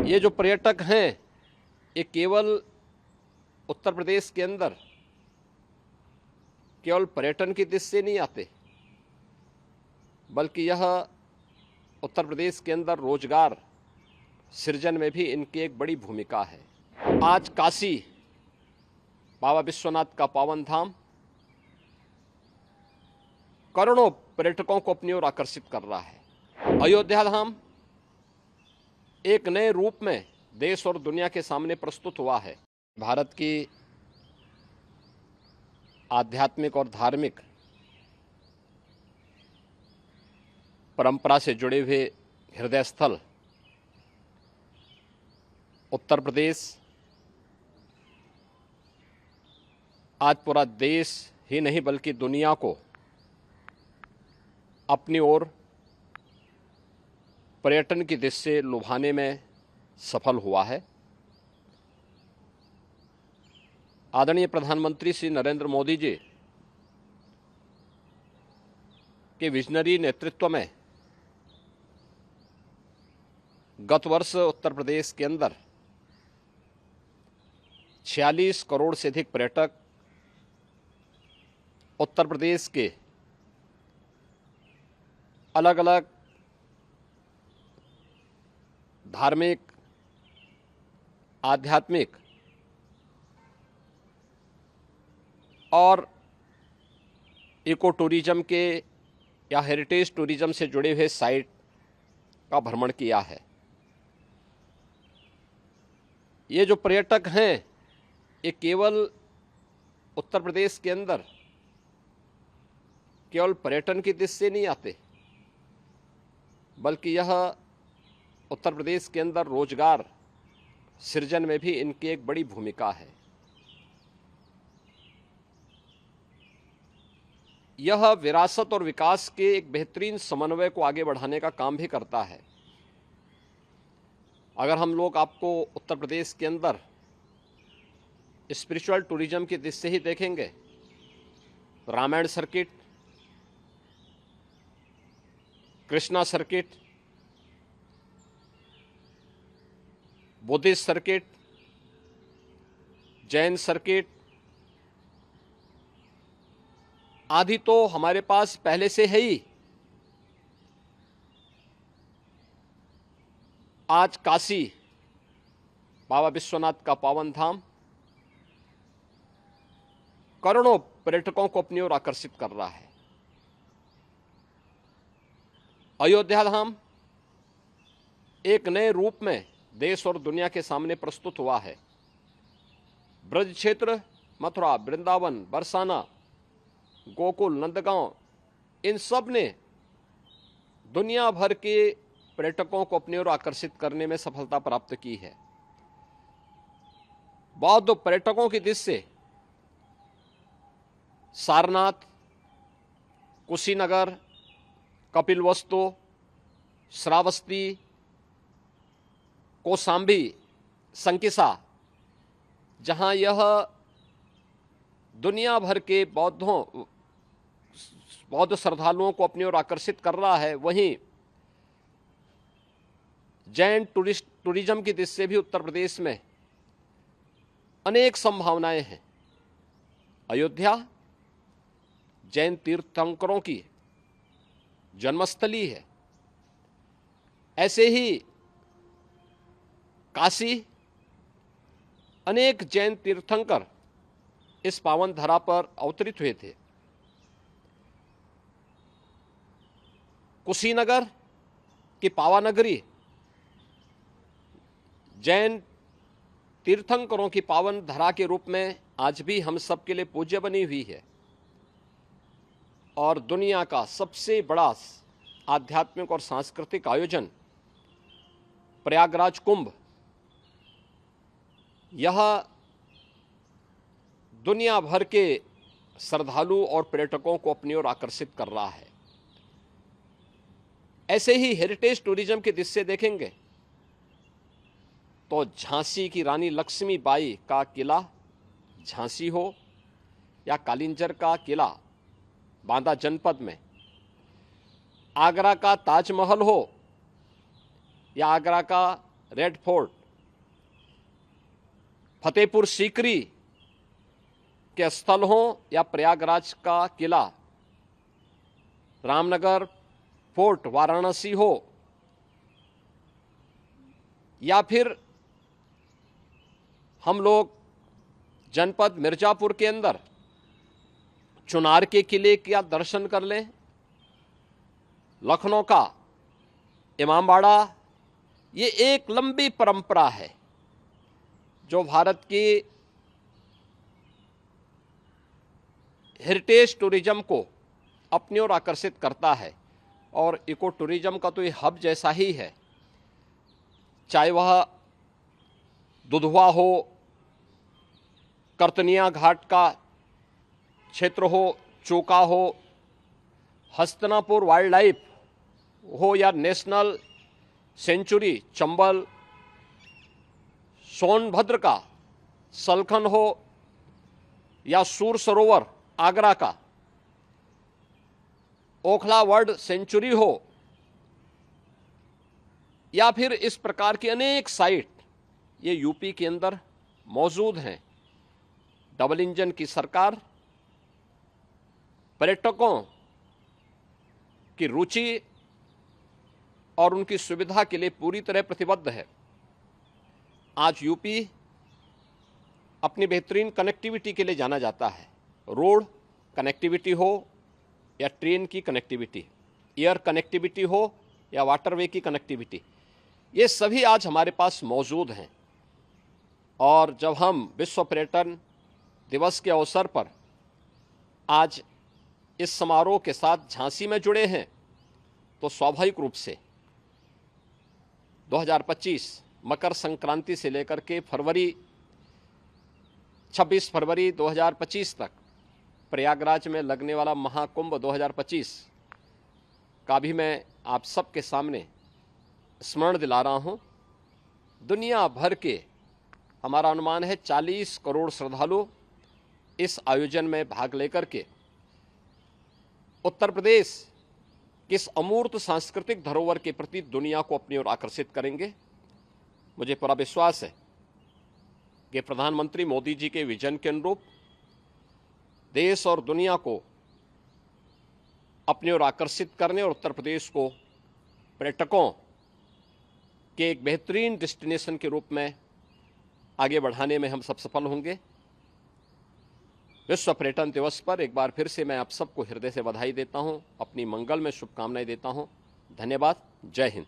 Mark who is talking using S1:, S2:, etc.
S1: ये जो पर्यटक हैं ये केवल उत्तर प्रदेश के अंदर केवल पर्यटन की दृष्टि से नहीं आते, बल्कि यह उत्तर प्रदेश के अंदर रोजगार सृजन में भी इनकी एक बड़ी भूमिका है। आज काशी बाबा विश्वनाथ का पावन धाम करोड़ों पर्यटकों को अपनी ओर आकर्षित कर रहा है। अयोध्या धाम एक नए रूप में देश और दुनिया के सामने प्रस्तुत हुआ है। भारत की आध्यात्मिक और धार्मिक परंपरा से जुड़े हुए हृदय स्थल उत्तर प्रदेश आज पूरा देश ही नहीं बल्कि दुनिया को अपनी ओर पर्यटन की दृष्टि से लुभाने में सफल हुआ है। आदरणीय प्रधानमंत्री श्री नरेंद्र मोदी जी के विजनरी नेतृत्व में गत वर्ष उत्तर प्रदेश के अंदर 46 करोड़ से अधिक पर्यटक उत्तर प्रदेश के अलग अलग धार्मिक, आध्यात्मिक और इको टूरिज्म के या हेरिटेज टूरिज्म से जुड़े हुए साइट का भ्रमण किया है। ये जो पर्यटक हैं ये केवल उत्तर प्रदेश के अंदर केवल पर्यटन की दृष्टि से नहीं आते, बल्कि यह उत्तर प्रदेश के अंदर रोजगार सृजन में भी इनकी एक बड़ी भूमिका है। यह विरासत और विकास के एक बेहतरीन समन्वय को आगे बढ़ाने का काम भी करता है। अगर हम लोग आपको उत्तर प्रदेश के अंदर स्पिरिचुअल टूरिज्म की दृष्टि से ही देखेंगे, Ramayana circuit, Krishna circuit, Buddhist circuit, Jain circuit आदि तो हमारे पास पहले से है ही। आज काशी बाबा विश्वनाथ का पावन धाम करोड़ों पर्यटकों को अपनी ओर आकर्षित कर रहा है। अयोध्या धाम एक नए रूप में देश और दुनिया के सामने प्रस्तुत हुआ है। ब्रज क्षेत्र, मथुरा, वृंदावन, बरसाना, गोकुल, नंदगांव, इन सब ने दुनिया भर के पर्यटकों को अपनी ओर आकर्षित करने में सफलता प्राप्त की है। बौद्ध पर्यटकों की दृष्टि से सारनाथ, कुशीनगर, कपिलवस्तु, श्रावस्ती, कौशाम्बी, संकिसा, जहां यह दुनिया भर के बौद्ध श्रद्धालुओं को अपनी ओर आकर्षित कर रहा है, वहीं जैन टूरिज्म की दृष्टि से भी उत्तर प्रदेश में अनेक संभावनाएं हैं। अयोध्या जैन तीर्थंकरों की जन्मस्थली है। ऐसे ही काशी, अनेक जैन तीर्थंकर इस पावन धरा पर अवतरित हुए थे। कुशीनगर की पावानगरी जैन तीर्थंकरों की पावन धरा के रूप में आज भी हम सब के लिए पूज्य बनी हुई है और दुनिया का सबसे बड़ा आध्यात्मिक और सांस्कृतिक आयोजन प्रयागराज कुंभ, यह दुनिया भर के श्रद्धालु और पर्यटकों को अपनी ओर आकर्षित कर रहा है। ऐसे ही हेरिटेज टूरिज्म की दृष्टि से देखेंगे तो झांसी की रानी लक्ष्मीबाई का किला झांसी हो या कालिंजर का किला बांदा जनपद में, आगरा का ताजमहल हो या आगरा का रेड फोर्ट, फतेहपुर सीकरी के स्थल हो या प्रयागराज का किला, रामनगर फोर्ट वाराणसी हो, या फिर हम लोग जनपद मिर्जापुर के अंदर चुनार के किले का दर्शन कर लें, लखनऊ का इमामबाड़ा, ये एक लंबी परंपरा है जो भारत की हेरिटेज टूरिज्म को अपनी ओर आकर्षित करता है और इको टूरिज्म का तो ये हब जैसा ही है। चाहे वह दुधवा हो, करतनिया घाट का क्षेत्र हो, चोका हो, हस्तिनापुर वाइल्ड लाइफ हो, या नेशनल सेंचुरी चंबल, सोनभद्र का सलखन हो, या सूर सरोवर आगरा का, ओखला वर्ल्ड सेंचुरी हो, या फिर इस प्रकार की अनेक साइट ये यूपी के अंदर मौजूद हैं। डबल इंजन की सरकार पर्यटकों की रुचि और उनकी सुविधा के लिए पूरी तरह प्रतिबद्ध है। आज यूपी अपनी बेहतरीन कनेक्टिविटी के लिए जाना जाता है। रोड कनेक्टिविटी हो या ट्रेन की कनेक्टिविटी, एयर कनेक्टिविटी हो या वाटरवे की कनेक्टिविटी, ये सभी आज हमारे पास मौजूद हैं। और जब हम विश्व पर्यटन दिवस के अवसर पर आज इस समारोह के साथ झांसी में जुड़े हैं, तो स्वाभाविक रूप से 2025 मकर संक्रांति से लेकर के 26 फरवरी 2025 तक प्रयागराज में लगने वाला महाकुंभ 2025 का भी मैं आप सबके सामने स्मरण दिला रहा हूं। दुनिया भर के हमारा अनुमान है 40 करोड़ श्रद्धालु इस आयोजन में भाग लेकर के उत्तर प्रदेश की इस अमूर्त सांस्कृतिक धरोहर के प्रति दुनिया को अपनी ओर आकर्षित करेंगे। मुझे पूरा विश्वास है कि प्रधानमंत्री मोदी जी के विजन के अनुरूप देश और दुनिया को अपनी ओर आकर्षित करने और उत्तर प्रदेश को पर्यटकों के एक बेहतरीन डेस्टिनेशन के रूप में आगे बढ़ाने में हम सब सफल होंगे। विश्व पर्यटन दिवस पर एक बार फिर से मैं आप सबको हृदय से बधाई देता हूं, अपनी मंगल में शुभकामनाएं देता हूं। धन्यवाद। जय हिंद।